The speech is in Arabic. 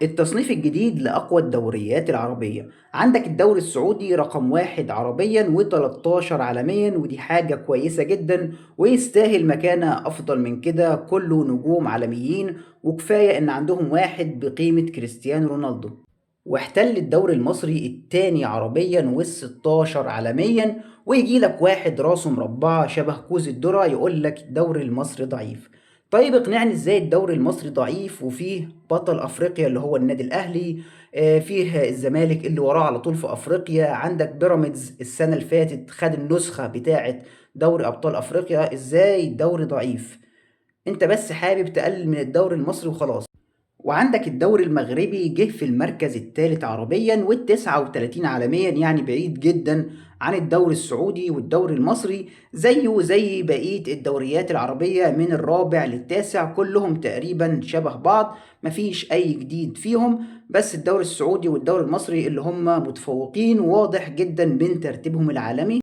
التصنيف الجديد لأقوى الدوريات العربية. عندك الدوري السعودي رقم 1 عربيا و13 عالميا، ودي حاجة كويسة جدا ويستاهل مكانة أفضل من كده، كله نجوم عالميين، وكفاية إن عندهم واحد بقيمة كريستيانو رونالدو. واحتل الدوري المصري التاني عربيا وال16 عالميا، ويجي لك واحد راسه مربعة شبه كوز الذرة يقول لك الدوري المصري ضعيف. طيب اقنعني ازاي الدوري المصري ضعيف وفيه بطل افريقيا اللي هو النادي الاهلي، فيه الزمالك اللي وراه على طول في افريقيا، عندك بيراميدز السنة اللي فاتت خد النسخة بتاعة دوري ابطال افريقيا، ازاي الدوري ضعيف؟ انت بس حابب تقلل من الدوري المصري وخلاص. وعندك الدوري المغربي جه في المركز الثالث عربيا وال39 عالميا، يعني بعيد جدا عن الدوري السعودي والدوري المصري، زيه زي بقية الدوريات العربية من الرابع للتاسع، كلهم تقريبا شبه بعض، مفيش أي جديد فيهم. بس الدوري السعودي والدوري المصري اللي هم متفوقين، واضح جدا من ترتيبهم العالمي.